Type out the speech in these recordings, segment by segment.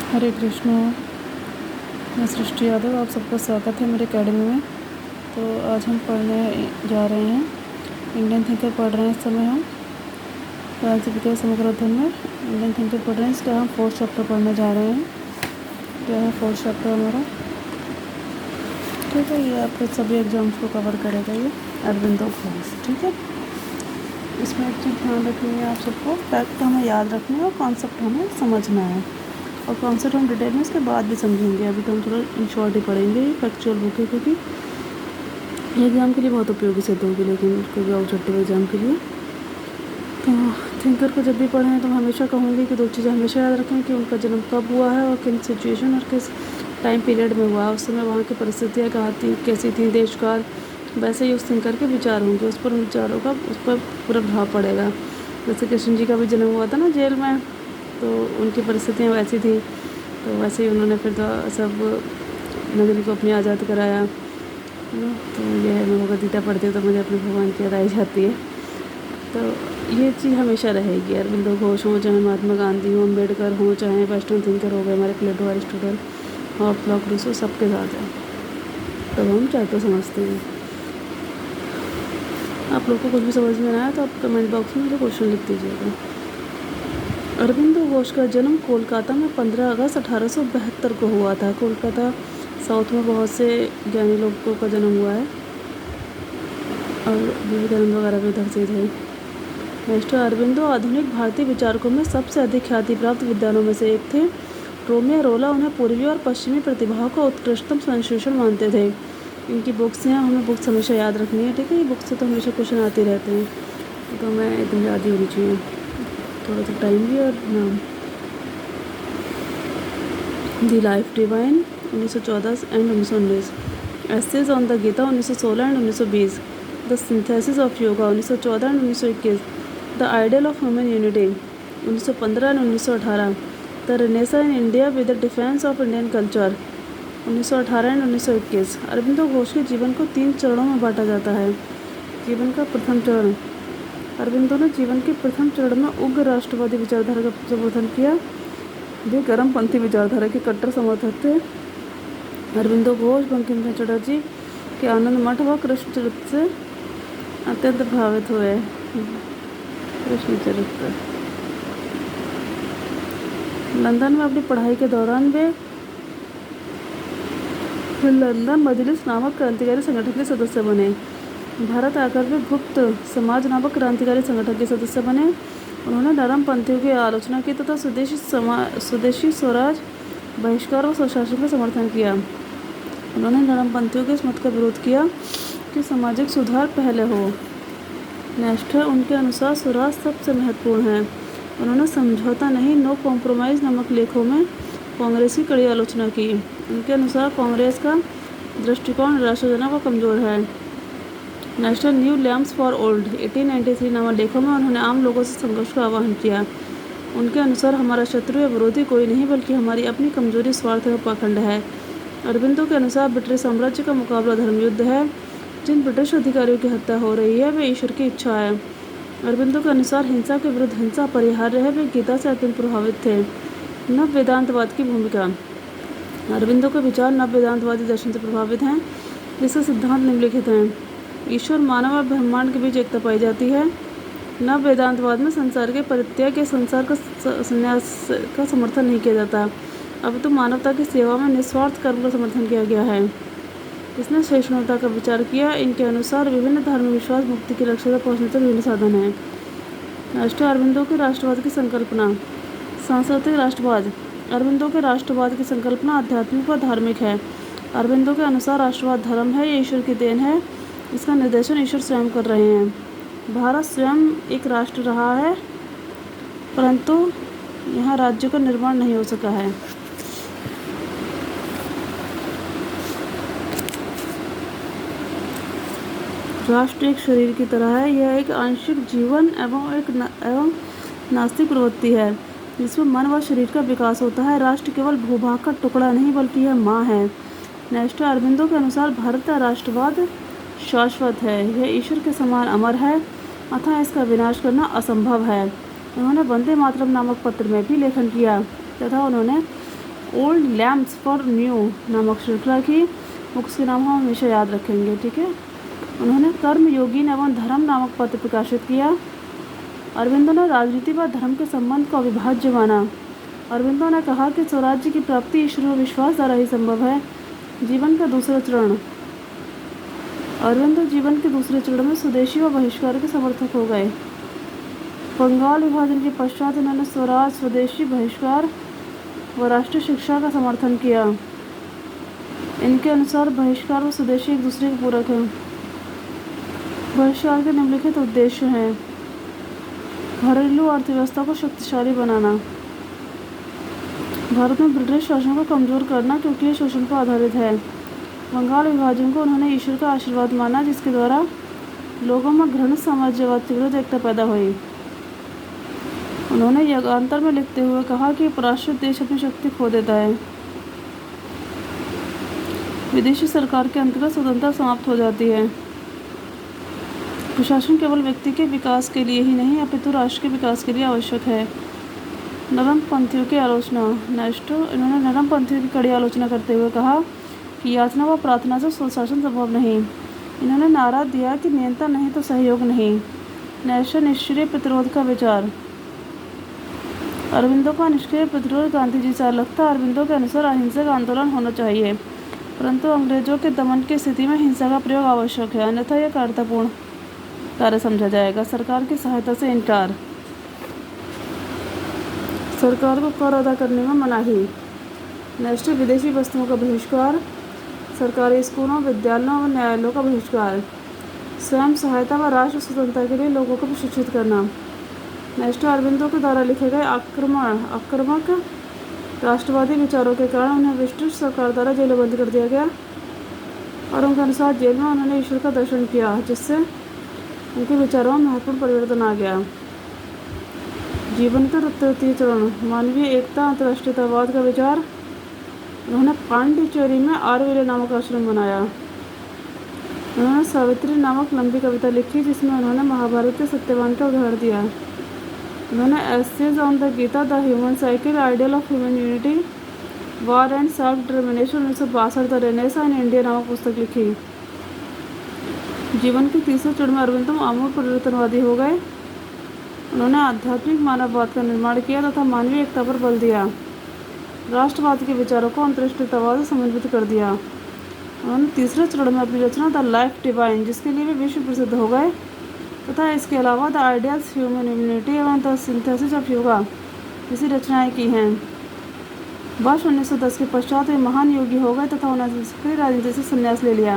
हरे कृष्णा। मैं सृष्टि यादव, आप सबका स्वागत है मेरे एकेडमी में। तो आज हम पढ़ने जा रहे हैं, इंडियन थिंकर पढ़ रहे हैं इस समय हम। फ्रांसीसी समग्र अध्ययन में इंडियन थिंकर पढ़ रहे हैं, इसका हम 4th चैप्टर पढ़ने जा रहे हैं। यह है 4th चैप्टर हमारा, ठीक है। ये आपके सभी एग्जाम्स को कवर करेगा, ये अरविंदो घोष, ठीक है। इसमें एक चीज़ ध्यान रखनी है आप सबको, फैक्ट हमें याद रखना है और कॉन्सेप्ट हमें समझना है। और कॉन्सेप्ट हम डिटेल में इसके बाद भी समझेंगे, अभी तो हम थोड़ा इन शॉर्ट ही पढ़ेंगे। ये फैक्चुअल बुक है, क्योंकि ये एग्ज़ाम के लिए बहुत उपयोगी सिद्ध होगी, लेकिन कोई ऑब्जेक्टिव एग्ज़ाम के लिए। तो थिंकर को जब भी पढ़ें तो मैं हमेशा कहूँगी कि 2 चीज़ें हमेशा याद रखें कि उनका जन्म कब हुआ है और किन सिचुएशन और किस टाइम पीरियड में हुआ, उस समय वहाँ की परिस्थितियाँ कहाँ थी, कैसी थी, देश काल। वैसे ही उस थिंकर के विचार होंगे, उस पर उन विचारों का उस पर पूरा प्रभाव पड़ेगा। जैसे कृष्ण जी का भी जन्म हुआ था ना जेल में, तो उनकी परिस्थितियाँ वैसी थी, तो वैसे ही उन्होंने फिर तो सब नगरी को अपनी आज़ाद कराया। तो ये मैं भगवद गीता पढ़ती हूँ तो मुझे अपने भगवान की याद आई जाती है। तो ये चीज़ हमेशा रहेगी। अरविंदो घोष हों, चाहे महात्मा गांधी हों, अम्बेडकर हों, चाहे वेस्टर्न थिंकर हो गए हमारे प्लेटो, अरिस्टोटल, हॉब्स, लॉक, रूसो, सबके साथ है। तब हम चाहे तो समझते हैं। आप लोग को कुछ भी समझ में ना आया तो आप कमेंट बॉक्स में मुझे क्वेश्चन लिख दीजिएगा। अरविंदो घोष का जन्म कोलकाता में 15 अगस्त 1872 को हुआ था। कोलकाता साउथ में बहुत से ज्ञानी लोगों का जन्म हुआ है और विवेकानंद वगैरह भी उधर से थे। मिस्टर अरविंदो आधुनिक भारतीय विचारकों में सबसे अधिक ख्याति प्राप्त विद्वानों में से एक थे। रोमियो रोला उन्हें पूर्वी और पश्चिमी प्रतिभाओं का उत्कृष्टतम संश्लेषण मानते थे। इनकी बुक्स हैं, हमें बुक्स हमेशा याद रखनी है, ठीक है। ये बुक्स से तो हमेशा क्वेश्चन आते रहते हैं, तो मैं एकदम याद ही होनी चाहिए, थोड़ा सा टाइम भी। और नाम the life divine 1914 and 1919, essays on the Gita 1916 and 1920, the synthesis of yoga 1914 and 1921, the ideal of human unity 1915 and 1918, the renaissance in India with the defence of Indian culture 1918 and 1921। Aurobindo Ghosh के जीवन को 3 चरणों में बांटा जाता है। जीवन का प्रथम चरण, अरविंदो ने जीवन के प्रथम चरण में उग्र राष्ट्रवादी विचारधारा का समर्थन किया। वे गर्मपंथी विचारधारा के कट्टर समर्थक थे। अरविंदो घोष बंकिम चंद्र चटर्जी के आनंद मठ व कृष्ण चरित्र से अत्यंत प्रभावित हुए। कृष्ण चरित्र, लंदन में अपनी पढ़ाई के दौरान वे लंदन मजलिस नामक क्रांतिकारी संगठन के सदस्य बने। भारत आकर वे गुप्त समाज नामक क्रांतिकारी संगठन के सदस्य बने। उन्होंने नरमपंथियों की आलोचना की तथा स्वदेशी स्वराज, बहिष्कार व स्वशासन का समर्थन किया। उन्होंने नरमपंथियों के इस मत का विरोध किया कि सामाजिक सुधार पहले हो। नेस्टर उनके अनुसार स्वराज सबसे महत्वपूर्ण है। उन्होंने समझौता नहीं, नो कॉम्प्रोमाइज़ नामक लेखों में कांग्रेस की कड़ी आलोचना की। उनके अनुसार कांग्रेस का दृष्टिकोण निराशाजनक व कमज़ोर है। National new lamps for old 1893 नामक लेखों में उन्होंने आम लोगों से संघर्ष का आह्वान किया। उनके अनुसार हमारा शत्रु या विरोधी कोई नहीं, बल्कि हमारी अपनी कमजोरी, स्वार्थ व पाखंड है। अरविंदो के अनुसार ब्रिटिश साम्राज्य का मुकाबला धर्मयुद्ध है। जिन ब्रिटिश अधिकारियों की हत्या हो रही है वे ईश्वर की इच्छा है। अरविंदो के अनुसार हिंसा के विरुद्ध हिंसा अपरिहार्य है। वे गीता से अत्यंत प्रभावित थे। नव वेदांतवाद की भूमिका, अरविंदो के विचार नव वेदांतवादी दर्शन से प्रभावित हैं, जिसके सिद्धांत निम्नलिखित हैं। ईश्वर, मानव और ब्रह्मांड के बीच एकता पाई जाती है। नव वेदांतवाद में संसार के परित्याग या संसार का संन्यास का समर्थन नहीं किया जाता, अब तो मानवता की सेवा में निस्वार्थ कर्म का समर्थन किया गया है। इसने सहिष्णुता का विचार किया। इनके अनुसार विभिन्न धार्मिक विश्वास मुक्ति की लक्ष्य तक पहुँचने तक विभिन्न साधन हैं। राष्ट्र अरविंदो के राष्ट्रवाद की संकल्पना, सांस्कृतिक राष्ट्रवाद, अरविंदो के राष्ट्रवाद की संकल्पना आध्यात्मिक व धार्मिक है। अरविंदो के अनुसार राष्ट्रवाद धर्म है, ये ईश्वर की देन है, इसका निर्देशन ईश्वर स्वयं कर रहे हैं। भारत स्वयं एक राष्ट्र रहा है, परंतु यहाँ राज्य का निर्माण नहीं हो सका है। राष्ट्र एक शरीर की तरह है, यह एक आंशिक जीवन एवं नास्तिक प्रवृत्ति है, जिसमें मन व शरीर का विकास होता है। राष्ट्र केवल भूभाग का टुकड़ा नहीं, बल्कि यह माँ है। नेस्टर अरविंदो के अनुसार भारत का राष्ट्रवाद शाश्वत है, यह ईश्वर के समान अमर है, अतः इसका विनाश करना असंभव है। उन्होंने वंदे मातरम नामक पत्र में भी लेखन किया तथा उन्होंने ओल्ड लैम्प्स फॉर न्यू नामक श्रृंखला की बुक्स के नाम हम हमेशा याद रखेंगे, ठीक है। उन्होंने कर्म योगीन एवं धर्म नामक पत्र प्रकाशित किया। अरविंदो ने राजनीति व धर्म के संबंध को अविभाज्य माना। अरविंदो ने कहा कि स्वराज्य की प्राप्ति ईश्वर में विश्वास द्वारा ही संभव है। जीवन का दूसरा चरण। अरविंदो जीवन के दूसरे चरण में स्वदेशी व बहिष्कार के समर्थक हो गए। बंगाल विभाजन के पश्चात इन्होंने स्वराज, स्वदेशी, बहिष्कार व राष्ट्रीय शिक्षा का समर्थन किया। इनके अनुसार बहिष्कार व स्वदेशी एक दूसरे के पूरक हैं। बहिष्कार के निम्नलिखित उद्देश्य हैं: घरेलू अर्थव्यवस्था को शक्तिशाली बनाना, भारत में ब्रिटिश शासन को कमजोर करना क्योंकि ये शोषण पर आधारित है। बंगाल विभाजन को उन्होंने ईश्वर का आशीर्वाद माना जिसके द्वारा लोगों में घृणित साम्राज्यवाद के विरुद्ध एकता पैदा हुई। उन्होंने युगांतर में लिखते हुए कहा कि पराश्रित देश अपनी शक्ति खो देता है। विदेशी सरकार के अंतर्गत स्वतंत्रता समाप्त हो जाती है। प्रशासन केवल व्यक्ति के विकास के लिए ही नहीं अपितु राष्ट्र के विकास के लिए आवश्यक है। नरमपंथियों की आलोचना। नेस्टो इन्होंने नरमपंथियों की कड़ी आलोचना करते हुए कहा कि याचना व प्रार्थना से सुशासन संभव नहीं। इन्होंने नारा दिया कि नियंत्रण नहीं तो सहयोग नहीं। नेस्टो निष्क्रिय प्रतिरोध का विचार। अरविंदो का निष्क्रिय प्रतिरोध गांधी जी से अलग था। अरविंदो के अनुसार अहिंसक आंदोलन होना चाहिए, परंतु अंग्रेजों के दमन की स्थिति में हिंसा का प्रयोग आवश्यक है, अन्यथा यह कार्य समझा जाएगा। सरकार की सहायता से इनकार। सरकार को कर अदा करने में मनाही। नेक्स्ट, विदेशी वस्तुओं का बहिष्कार। सरकारी स्कूलों, विद्यालयों और न्यायालयों का बहिष्कार। स्वयं सहायता व राष्ट्र स्वतंत्रता के लिए लोगों को प्रशिक्षित करना। नेक्स्ट, अरविंदो के द्वारा लिखे गए आक्रामक राष्ट्रवादी विचारों के कारण उन्हें ब्रिटिश सरकार द्वारा जेलबंद कर दिया गया और उनके अनुसार जेल में उन्होंने ईश्वर का दर्शन किया, जिससे उनके विचारों में महत्वपूर्ण परिवर्तन आ गया। जीवन का तृतीय चरण। मानवीय एकता, अंतर्राष्ट्रीयतावाद का विचार। उन्होंने पांडिचेरी में आरविले नामक आश्रम बनाया। उन्होंने सावित्री नामक लंबी कविता लिखी जिसमें उन्होंने महाभारत के सत्यवान का उदाहरण दिया। उन्होंने essays on the Gita, the human cycle, ideal of human unity, war and self determination 1962, the renaissance in India नामक पुस्तक लिखी। जीवन के तीसरे चरण में अरविंदो आमूल परिवर्तनवादी हो गए। उन्होंने आध्यात्मिक मानववाद का निर्माण किया तथा मानवीय एकता पर बल दिया। राष्ट्रवाद के विचारों को अंतर्राष्ट्रीयतावाद से समन्वित कर दिया। उन्होंने तीसरे चरण में अपनी रचना द लाइफ डिवाइन, जिसके लिए वे विश्व प्रसिद्ध हो गए, तथा इसके अलावा द आइडियल्स ह्यूमन इम्यूनिटी एवं द सिंथेसिस ऑफ योगा जैसी रचनाएं की हैं। वर्ष 1910 के पश्चात वे महान योगी हो गए तथा उन्होंने सक्रिय राजनीति से संन्यास ले लिया।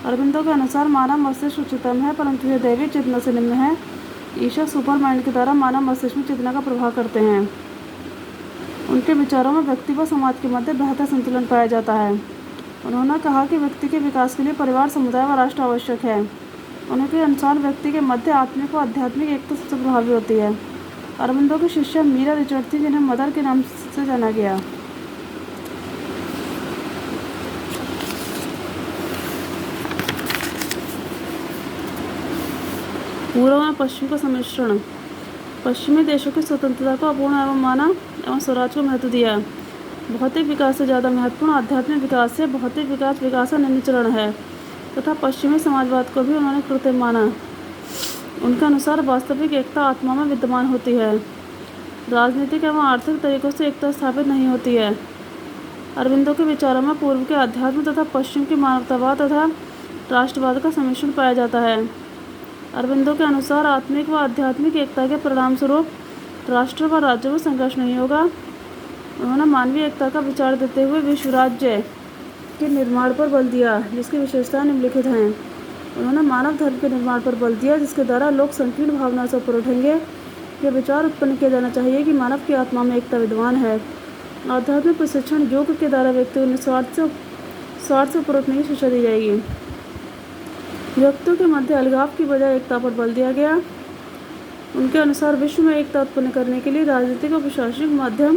अरविंदो के अनुसार मानव मस्तिष्क उच्चतम है, परंतु यह दैवीय चेतना से निम्न है। ईश्वर सुपर माइंड के द्वारा मानव मस्तिष्क में चेतना का प्रभाव करते हैं। उनके विचारों में व्यक्ति व समाज के मध्य बेहतर संतुलन पाया जाता है। उन्होंने कहा कि व्यक्ति के विकास के लिए परिवार, समुदाय व राष्ट्र आवश्यक है। उनके अनुसार व्यक्ति के मध्य आत्मिक व आध्यात्मिक एकता सबसे प्रभावी होती है। अरविंदो की शिष्या मीरा रिचर्ड थी, जिन्हें मदर के नाम से जाना गया। पूर्व और पश्चिम का सम्मिश्रण। पश्चिमी देशों की स्वतंत्रता को अपूर्ण एवं माना एवं स्वराज को महत्व दिया। भौतिक विकास से ज़्यादा महत्वपूर्ण आध्यात्मिक विकास से भौतिक विकास का निम्न चरण है तथा पश्चिमी समाजवाद को भी उन्होंने कृत्रिम माना। उनके अनुसार वास्तविक एकता आत्मा में विद्यमान होती है, राजनीतिक एवं आर्थिक तरीकों से एकता स्थापित नहीं होती है। अरविंदो के विचारों में पूर्व के अध्यात्म तथा पश्चिम के मानवतावाद तथा राष्ट्रवाद का सम्मिश्रण पाया जाता है। अरविंदो के अनुसार आत्मिक व आध्यात्मिक एकता के परिणाम स्वरूप राष्ट्र व राज्यों में संघर्ष नहीं होगा। उन्होंने मानवीय एकता का विचार देते हुए विश्व राज्य के निर्माण पर बल दिया, जिसकी विशेषताएं निम्नलिखित हैं। उन्होंने मानव धर्म के निर्माण पर बल दिया, जिसके द्वारा लोग संकीर्ण भावना से ऊपर उठेंगे। यह विचार उत्पन्न किया जाना चाहिए कि मानव की आत्मा में एकता विद्यमान है। आध्यात्मिक प्रशिक्षण योग के द्वारा व्यक्ति को स्वार्थ से ऊपर उठने की शिक्षा दी जाएगी। व्यक्तियों के मध्य अलगाव की बजाय एकता पर बल दिया गया। उनके अनुसार विश्व में एकता उत्पन्न करने के लिए राजनीतिक और प्रशासनिक माध्यम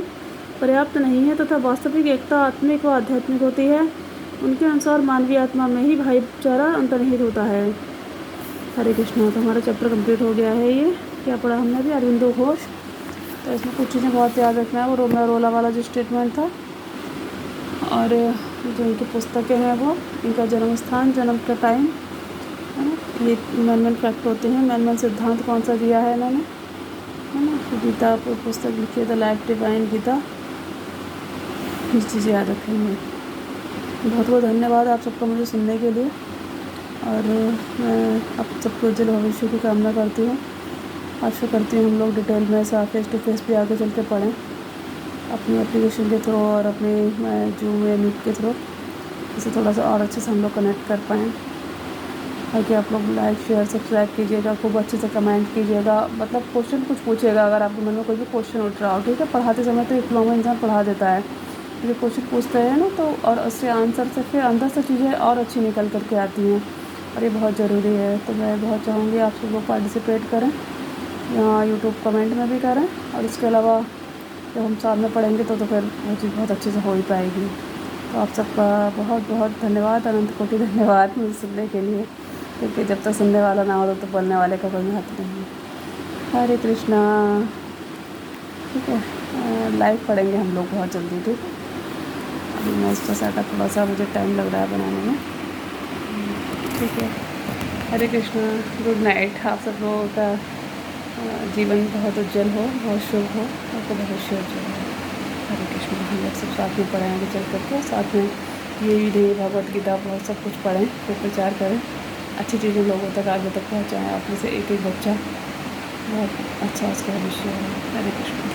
पर्याप्त नहीं है तथा वास्तविक एकता आत्मिक व आध्यात्मिक होती है। उनके अनुसार मानवीय आत्मा में ही भाईचारा अंतर्निहित होता है। हरे कृष्णा। तो हमारा चैप्टर कंप्लीट हो गया है। ये क्या पढ़ा हमने अभी? अरविंदो घोष। तो इसमें कुछ चीज़ें बहुत याद रखना है। वो रोमियो रोला वाला जो स्टेटमेंट था और जो इनकी पुस्तकें हैं वो इनका जन्म स्थान, जन्म का टाइम, है ना, ये मेन फैक्ट होते हैं। मेन सिद्धांत कौन सा दिया है इन्होंने, है ना। गीता पुस्तक लिखी है द लाइफ डिवाइन गीता, ये चीज़ें याद रखेंगे। बहुत बहुत धन्यवाद आप सबका मुझे सुनने के लिए, और मैं आप सबके उज्जवल भविष्य की कामना करती हूँ। आशा करती हूँ हम लोग डिटेल में साथ फेस टू फेस भी आगे चल के पढ़ें अपनी एप्लीकेशन के थ्रू और अपने जूम या मीट के थ्रू, इससे थोड़ा सा और अच्छे से हम लोग कनेक्ट कर पाएँ। ताकि आप लोग लाइक शेयर सब्सक्राइब कीजिएगा, खूब अच्छे से कमेंट कीजिएगा, मतलब क्वेश्चन कुछ पूछिएगा अगर आपके मन में कोई भी क्वेश्चन उठ रहा हो, ठीक है। पढ़ाते समय तो एक फ्लो में इंसान पढ़ा देता है, जो क्वेश्चन पूछते हैं ना तो और उससे आंसर से फिर अंदर से चीज़ें और अच्छी निकल कर के आती हैं, और ये बहुत ज़रूरी है। तो मैं बहुत चाहूँगी आप सब लोग पार्टिसिपेट करें, यहाँ यूट्यूब कमेंट में भी करें, और इसके अलावा जब हम साथ में पढ़ेंगे तो फिर वो चीज़ बहुत अच्छे से हो ही पाएगी। तो आप सबका बहुत बहुत धन्यवाद, अनंत कोटि धन्यवाद मुझे सुनने के लिए, क्योंकि जब तक सुनने वाला ना हो तो बोलने वाले का कोई महत्व नहीं है। हरे कृष्णा। ठीक है, लाइव पढ़ेंगे हम लोग बहुत जल्दी, ठीक है। अभी मैं इसका सेटअप थोड़ा सा मुझे टाइम लग रहा है बनाने में, ठीक है। हरे कृष्णा, गुड नाइट। आप सब लोगों का जीवन बहुत उज्जवल हो, बहुत शुभ हो, आपका भविष्य उज्जवल हो। हरे कृष्ण। हम लोग सब साथ में पढ़ें आगे चल करके, साथ में ये भी नहीं भगवत गीता बहुत सब कुछ पढ़ें, फिर प्रचार करें, अच्छी चीज़ें लोगों तक आगे तक पहुँचाएँ। आप में से एक एक बच्चा बहुत अच्छा उसका भविष्य हो। हरे कृष्ण।